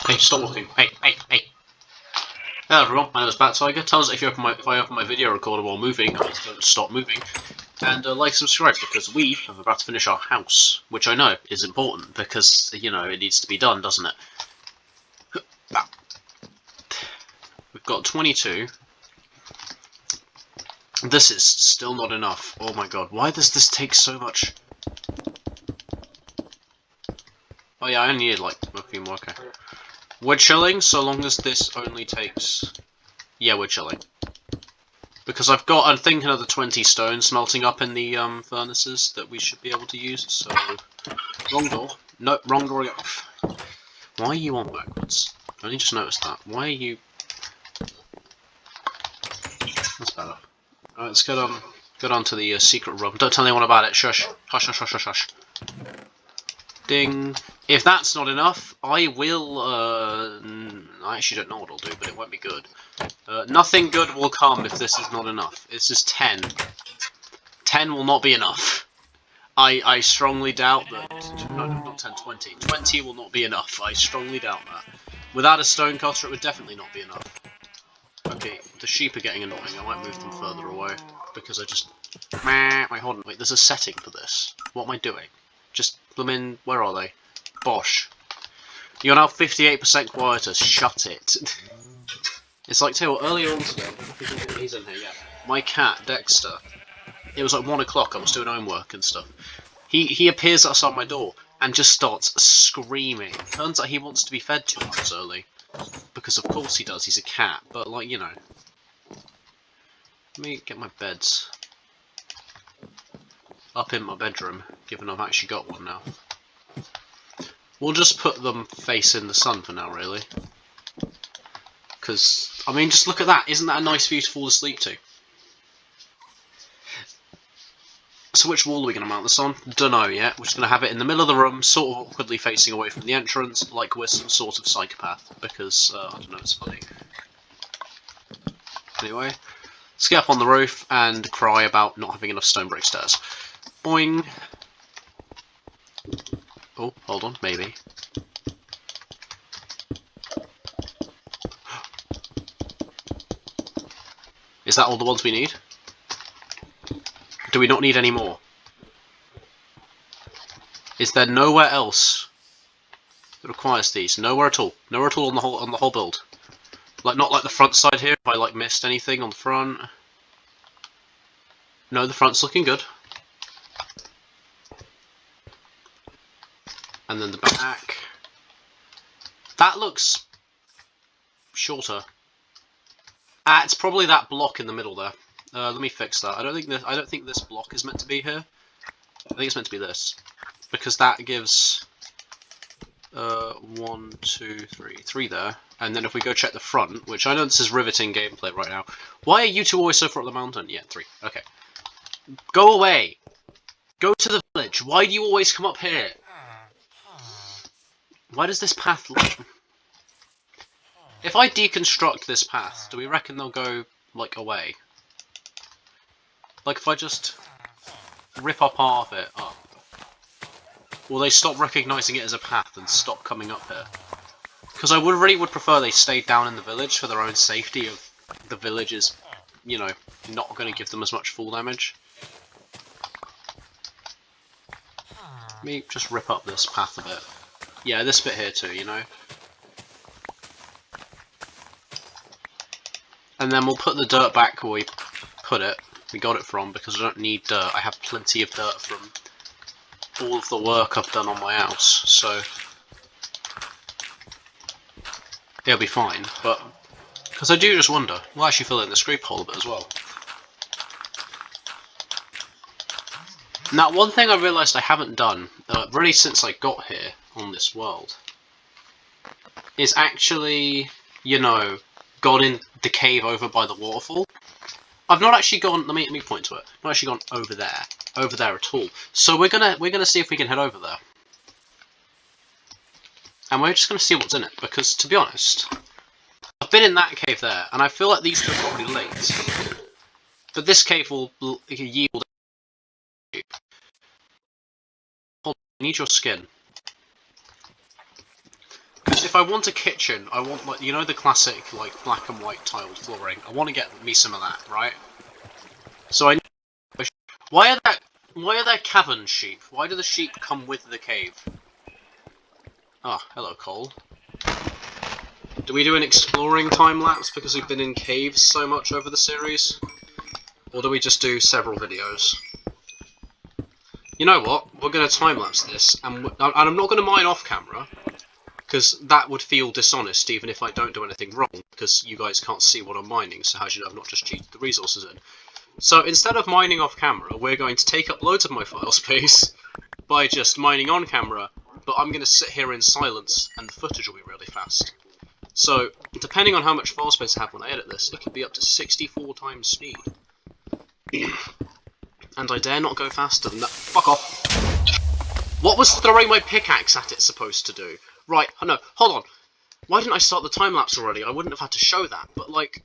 Hey, stop looking. Hey. Hello everyone, my name is Bat Tiger. Tell us if I open my video recorder while moving, I don't stop moving. And like, subscribe, because we are about to finish our house, which I know is important, because, you know, it needs to be done, doesn't it? We've got 22. This is still not enough. Oh my god, why does this take so much? Oh yeah, I only need like a few more, okay. We're chilling so long as this only takes... Yeah, we're chilling. Because I've got, I think, another 20 stone smelting up in the furnaces that we should be able to use, so... Wrong door. No, wrong door. Why are you on backwards? I only just noticed that. Why are you... That's better. Alright, let's get on to the secret room. Don't tell anyone about it. Shush. Hush. Ding. If that's not enough, I will, I actually don't know what I'll do, but it won't be good. Nothing good will come if this is not enough. This is 10. 10 will not be enough. I strongly doubt that... No, not 10, 20. 20 will not be enough. I strongly doubt that. Without a stone cutter, it would definitely not be enough. Okay, the sheep are getting annoying. I might move them further away, because I just... Wait, hold on. Wait, there's a setting for this. What am I doing? Just, where are they? Bosh. You're now 58% quieter. Shut it. It's like, tell you what, earlier on today, he's in here, yeah. My cat, Dexter, it was like 1 o'clock, I was doing homework and stuff. He appears outside my door and just starts screaming. Turns out he wants to be fed 2 hours early. Because of course he does, he's a cat, but like, you know. Let me get my beds up in my bedroom, given I've actually got one now. We'll just put them facing the sun for now, really. Because, I mean, just look at that. Isn't that a nice view to fall asleep to? So which wall are we going to mount this on? Dunno yet. We're just going to have it in the middle of the room, sort of awkwardly facing away from the entrance, like we're some sort of psychopath. Because, I don't know, it's funny. Anyway, let's get up on the roof and cry about not having enough stone brick stairs. Boing! Oh, hold on, maybe. Is that all the ones we need? Do we not need any more? Is there nowhere else that requires these? Nowhere at all. Nowhere at all on the whole build. Like, not like the front side here, if I like missed anything on the front. No, the front's looking good. And then the back. That looks shorter. It's probably that block in the middle there. Let me fix that. I don't think this block is meant to be here. I think it's meant to be this, because that gives 1, 2, 3 there. And then if we go check the front, which I know this is riveting gameplay right now. Why are you two always so far up the mountain? Yeah, 3. Okay. Go away. Go to the village. Why do you always come up here? Why does this path look... If I deconstruct this path, do we reckon they'll go, like, away? Like, if I just rip up half of it up, will they stop recognising it as a path and stop coming up here? Because I really would prefer they stayed down in the village for their own safety of the village is, you know, not going to give them as much fall damage. Let me just rip up this path a bit. Yeah, this bit here too, you know. And then we'll put the dirt back where we put it. We got it from, because I don't need dirt. I have plenty of dirt from all of the work I've done on my house, so it'll be fine. But because I do just wonder, we'll actually fill in the scrape hole a bit as well. Now, one thing I realised I haven't done, really since I got here on this world, is actually, you know, gone in the cave over by the waterfall. I've not actually gone, let me point to it, not actually gone over there at all. So we're gonna see if we can head over there. And we're just gonna see what's in it, because to be honest, I've been in that cave there, and I feel like these two are probably linked. But this cave will yield... Hold on, I need your skin. if I want a kitchen, I want, like, you know, the classic, like, black and white tiled flooring. I want to get me some of that, right? So I. Why are there cavern sheep? Why do the sheep come with the cave? Ah, hello, Cole. Do we do an exploring time lapse because we've been in caves so much over the series? Or do we just do several videos? You know what? We're going to time lapse this, and I'm not going to mine off camera, because that would feel dishonest even if I don't do anything wrong, because you guys can't see what I'm mining, so how do you know I've not just cheated the resources in? So instead of mining off camera, we're going to take up loads of my file space by just mining on camera, but I'm going to sit here in silence, and the footage will be really fast. So, depending on how much file space I have when I edit this, it could be up to 64 times speed. And I dare not go faster than that. Fuck off! What was throwing my pickaxe at it supposed to do? Right, no, hold on. Why didn't I start the time-lapse already? I wouldn't have had to show that, but like...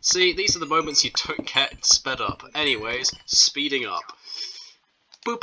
See, these are the moments you don't get sped up. Anyways, speeding up. Boop.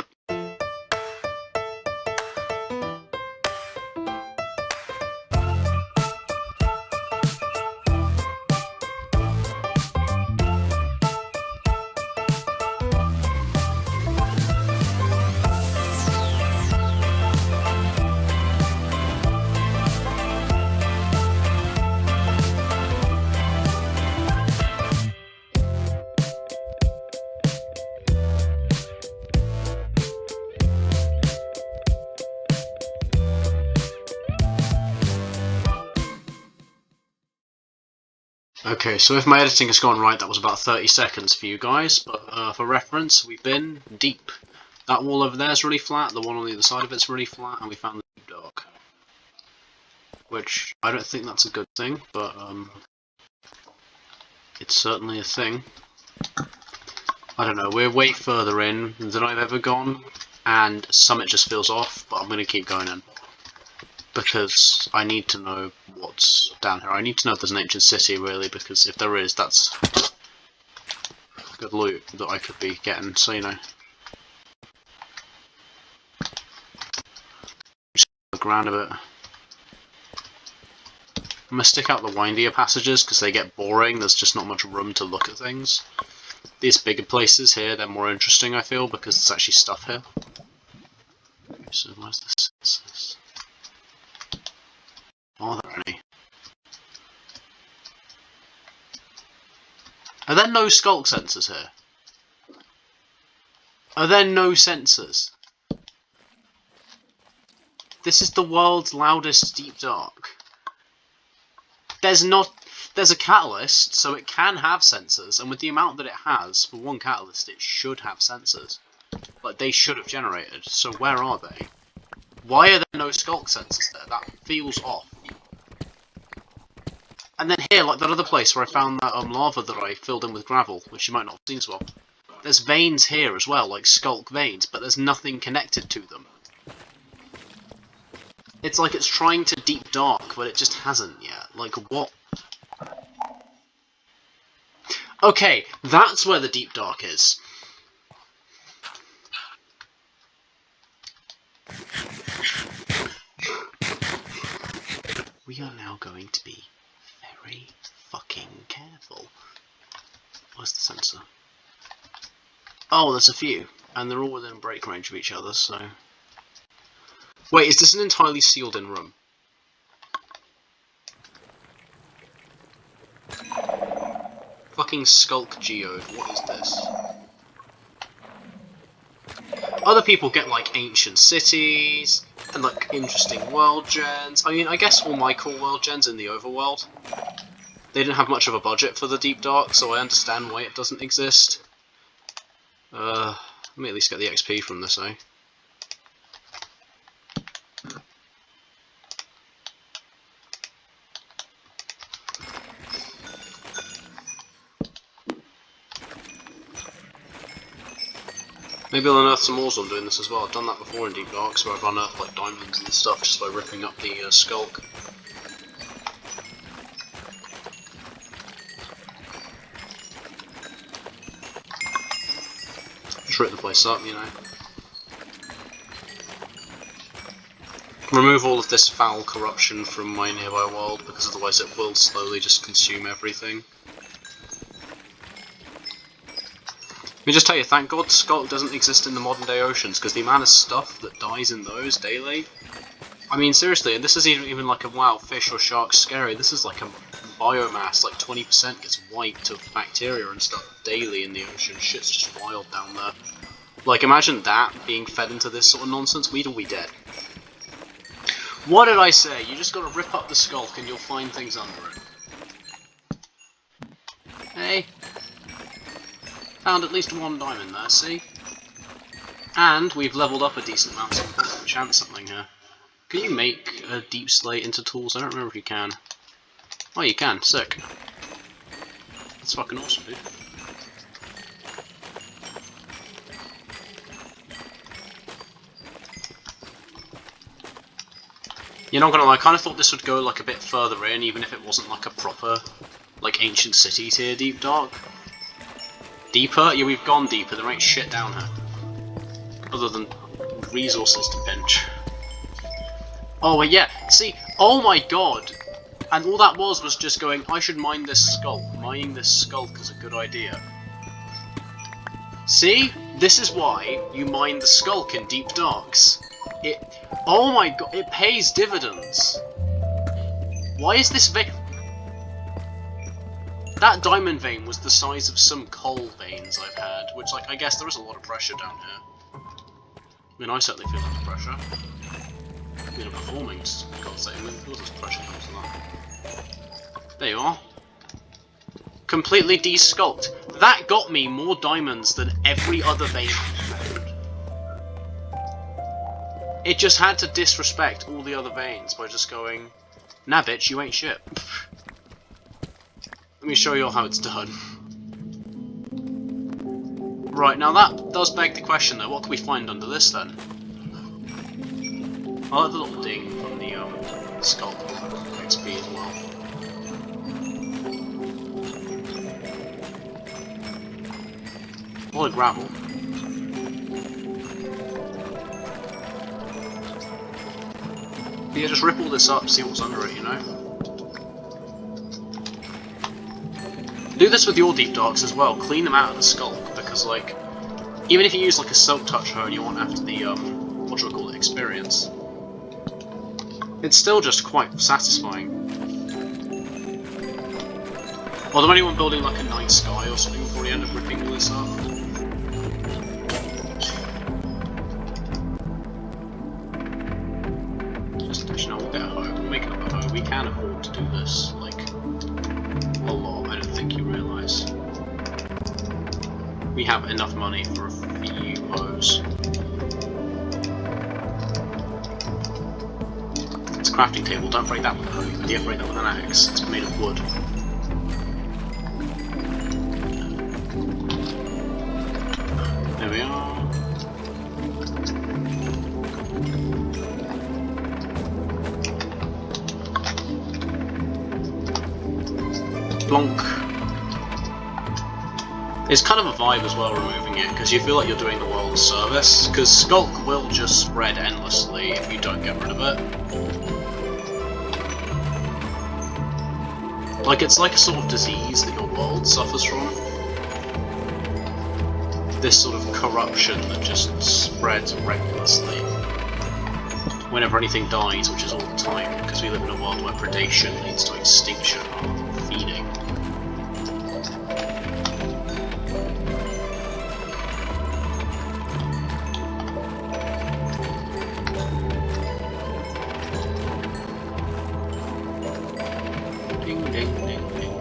Okay, so if my editing has gone right, that was about 30 seconds for you guys, but for reference, we've been deep. That wall over there is really flat, the one on the other side of it's really flat, and we found the deep dark. Which, I don't think that's a good thing, but it's certainly a thing. I don't know, we're way further in than I've ever gone, and Summit just feels off, but I'm going to keep going in. Because I need to know what's down here. I need to know if there's an ancient city, really, because if there is, that's good loot that I could be getting, so you know. Just look around a bit. I'm going to stick out the windier passages because they get boring, there's just not much room to look at things. These bigger places here, they're more interesting, I feel, because there's actually stuff here. So where's the census? Are there any? Are there no skulk sensors here? Are there no sensors? This is the world's loudest deep dark. There's a catalyst, so it can have sensors, and with the amount that it has, for one catalyst, it should have sensors. Like, they should have generated, so where are they? Why are there no skulk sensors there? That feels off. And then here, like that other place where I found that lava that I filled in with gravel, which you might not have seen as well. There's veins here as well, like skulk veins, but there's nothing connected to them. It's like it's trying to deep dark, but it just hasn't yet. Like, what? Okay, that's where the deep dark is. We are now going to be very fucking careful. Where's the sensor? Oh, there's a few, and they're all within break range of each other, so... Wait, is this an entirely sealed-in room? Fucking Skulk Geode, what is this? Other people get, like, ancient cities, and, like, interesting world gens. I mean, I guess all my cool world gens in the overworld. They didn't have much of a budget for the Deep Dark, so I understand why it doesn't exist. Let me at least get the XP from this, eh? Maybe I'll unearth some ores on doing this as well. I've done that before in Deep Darks, where I've unearthed like diamonds and stuff just by ripping up the skulk. Just rip the place up, you know. Remove all of this foul corruption from my nearby world, because otherwise it will slowly just consume everything. Let me just tell you, thank God Skulk doesn't exist in the modern day oceans, because the amount of stuff that dies in those daily. I mean, seriously, and this isn't even like a wow, fish or shark scary, this is like a biomass, like 20% gets wiped of bacteria and stuff daily in the ocean. Shit's just wild down there. Like, imagine that being fed into this sort of nonsense, we'd all be dead. What did I say? You just gotta rip up the Skulk and you'll find things under it. Hey. Found at least one diamond there, see? And we've leveled up a decent amount, so we can enchant something here. Can you make a deep slate into tools? I don't remember if you can. Oh, you can. Sick. That's fucking awesome, dude. You're not gonna lie, I kind of thought this would go like a bit further in, even if it wasn't like a proper, like, ancient city tier Deep Dark. Deeper? Yeah, we've gone deeper, there ain't shit down here. Other than resources to pinch. Oh, well, yeah, see, oh my god! And all that was just going, I should mine this Skulk. Mining this Skulk is a good idea. See? This is why you mine the Skulk in Deep Darks. Oh my god, it pays dividends. Why is this vein? That diamond vein was the size of some coal veins I've had, which, like, I guess there is a lot of pressure down here. I mean, I certainly feel that pressure. I mean, I'm performing, for God's sake, all this pressure comes to that. There you are. Completely de-sculpted. That got me more diamonds than every other vein I've found. It just had to disrespect all the other veins by just going, nah bitch, you ain't shit. Let me show you all how it's done. Right, now that does beg the question though, what can we find under this then? I like the little ding from the Skulk XP as well. A lot of gravel. But yeah, just rip all this up, see what's under it, you know? Do this with your Deep Darks as well, clean them out of the Skulk, because, like, even if you use, like, a Silk Touch Hoe and you want after the, what do I call it, experience, it's still just quite satisfying. Although anyone building, like, a night sky or something will probably end up ripping all this up. We can afford to do this, like, a lot, I don't think you realise. We have enough money for a few hoes. It's a crafting table, don't break that with a hoe, you can break that with an axe, it's made of wood. There we are. Blonk. It's kind of a vibe as well removing it, because you feel like you're doing the world a service, because Skulk will just spread endlessly if you don't get rid of it. Like, it's like a sort of disease that your world suffers from. This sort of corruption that just spreads recklessly. Whenever anything dies, which is all the time, because we live in a world where predation leads to extinction rather than feeding. Ding, ding, ding, ding.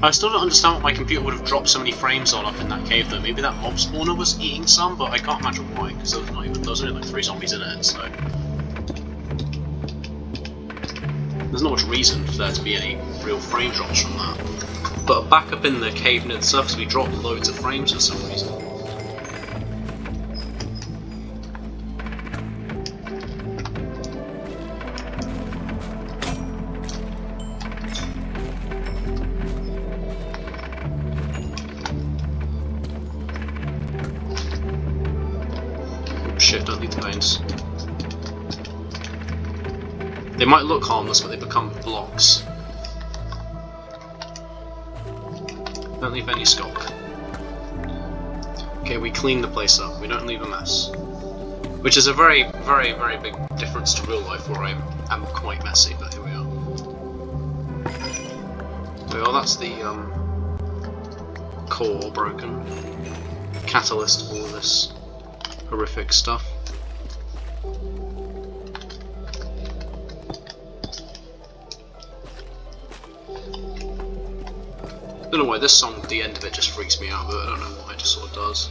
I still don't understand what my computer would have dropped so many frames on up in that cave though. Maybe that mob spawner was eating some, but I can't imagine why, because there was only like 3 zombies in it, so... There's not much reason for there to be any real frame drops from that. But back up in the cave near the surface we dropped loads of frames for some reason. harmless. They might look harmless, but they become blocks. Don't leave any skulk. Okay, we clean the place up. We don't leave a mess. Which is a very, very, very big difference to real life, where I am quite messy, but here we are. There we are, that's the core broken. Catalyst of all of this horrific stuff. I don't know why this song, the end of it just freaks me out, but I don't know why, it just sort of does.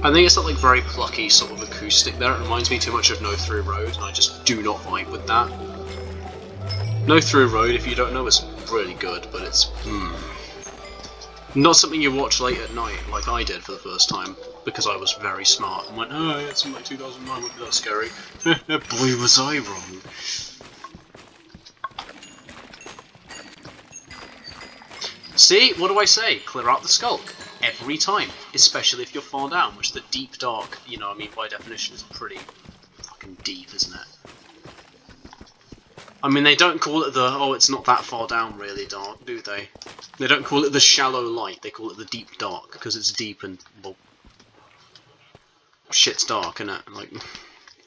I think it's that like very plucky sort of acoustic there. It reminds me too much of No Through Road, and I just do not vibe with that. No Through Road, if you don't know, is really good, but it's not something you watch late at night like I did for the first time, because I was very smart and went, oh, it's in like 2009, wouldn't be that scary. Boy, was I wrong. See, what do I say? Clear out the skulk. Every time. Especially if you're far down, which the deep dark, you know, I mean, by definition is pretty fucking deep, isn't it? I mean, they don't call it the, oh, it's not that far down really dark, do they? They don't call it the shallow light, they call it the deep dark, because it's deep and, well, shit's dark, innit? Like, I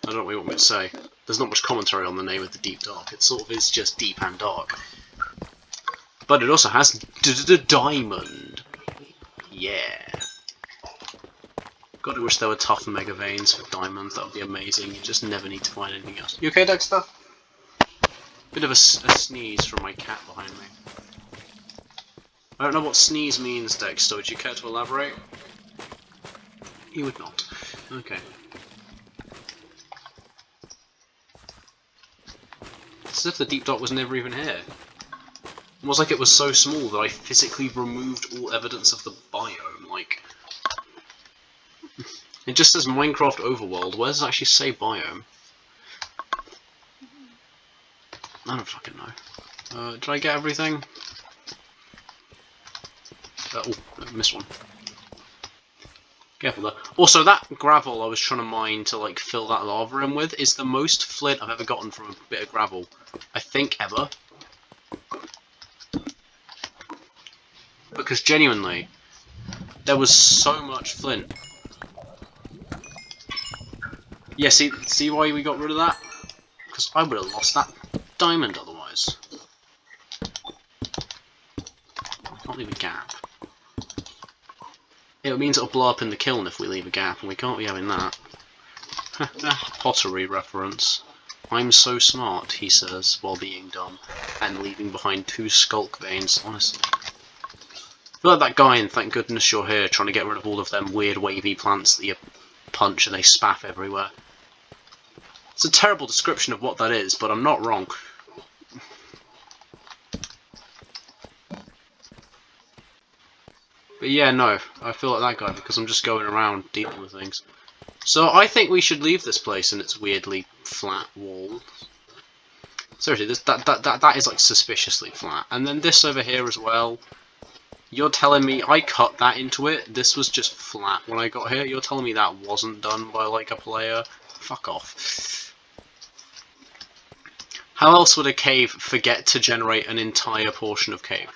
don't know what you want me to say. There's not much commentary on the name of the deep dark, it sort of is just deep and dark. But it also has diamond. Yeah. God, I wish there were tough mega veins for diamonds, that would be amazing. You just never need to find anything else. You okay, Dexter? Bit of a sneeze from my cat behind me. I don't know what sneeze means, Dexter. Would you care to elaborate? He would not. Okay. It's as if the deep dark was never even here. Almost like it was so small that I physically removed all evidence of the biome, like... It just says Minecraft Overworld, where does it actually say biome? I don't fucking know. Did I get everything? Oh, I missed one. Careful there. Also, that gravel I was trying to mine to like fill that lava in with is the most flint I've ever gotten from a bit of gravel. I think ever. Because genuinely, there was so much flint. Yeah, see why we got rid of that? Because I would have lost that diamond otherwise. I can't leave a gap. It means it'll blow up in the kiln if we leave a gap, and we can't be having that. Pottery reference. I'm so smart, he says, while being dumb, and leaving behind 2 skulk veins, honestly. I feel like that guy in Thank Goodness You're Here trying to get rid of all of them weird wavy plants that you punch and they spaff everywhere. It's a terrible description of what that is, but I'm not wrong. But yeah, no, I feel like that guy because I'm just going around dealing with things. So I think we should leave this place and its weirdly flat wall. Seriously, that is like suspiciously flat. And then this over here as well. You're telling me I cut that into it? This was just flat when I got here? You're telling me that wasn't done by like a player? Fuck off. How else would a cave forget to generate an entire portion of cave?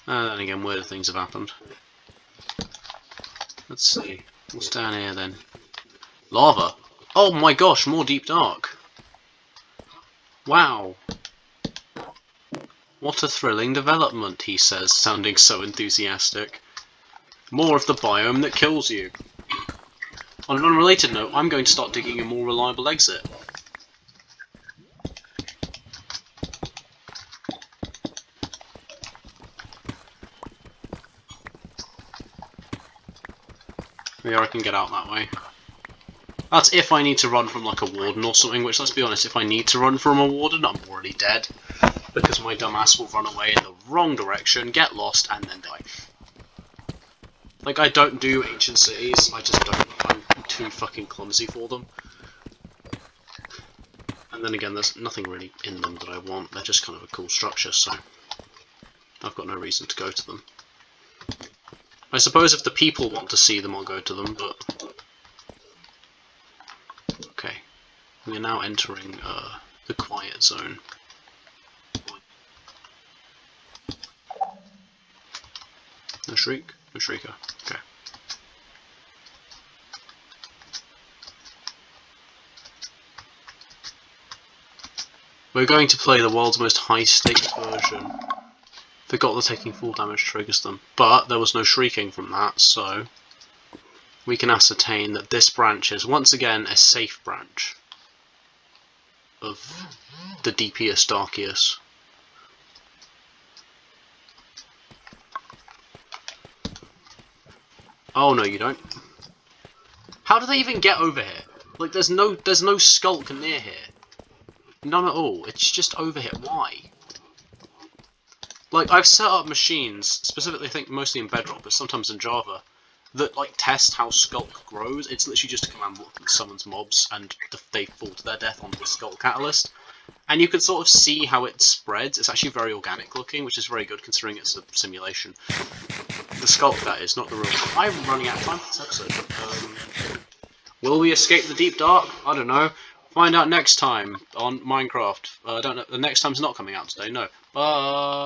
And then again, weird things have happened. Let's see. What's down here then? Lava! Oh my gosh, more deep dark! Wow! What a thrilling development, he says, sounding so enthusiastic. More of the biome that kills you. On an unrelated note, I'm going to start digging a more reliable exit. Maybe I can get out that way. That's if I need to run from like a warden or something, which let's be honest, if I need to run from a warden, I'm already dead. Because my dumbass will run away in the wrong direction, get lost, and then die. Like, I don't do ancient cities, I just don't. I'm too fucking clumsy for them. And then again, there's nothing really in them that I want, they're just kind of a cool structure, so I've got no reason to go to them. I suppose if the people want to see them, I'll go to them, but We are now entering the quiet zone. No shriek? No shrieker. Okay. We're going to play the world's most high-stakes version. Forgot that taking full damage triggers them, but there was no shrieking from that, so we can ascertain that this branch is once again a safe branch of the Deepius Darkius. Oh no, you don't. How do they even get over here? Like, there's no skulk near here. None at all. It's just over here. Why? Like, I've set up machines, specifically I think mostly in Bedrock, but sometimes in Java, that like test how Skulk grows. It's literally just a command block that summons mobs and they fall to their death on the Skulk Catalyst. And you can sort of see how it spreads. It's actually very organic looking, which is very good considering it's a simulation. The Skulk, that is, not the real one. I'm running out of time for this episode. Will we escape the deep dark? I don't know. Find out next time on Minecraft. I don't know. The next time's not coming out today, no. Bye!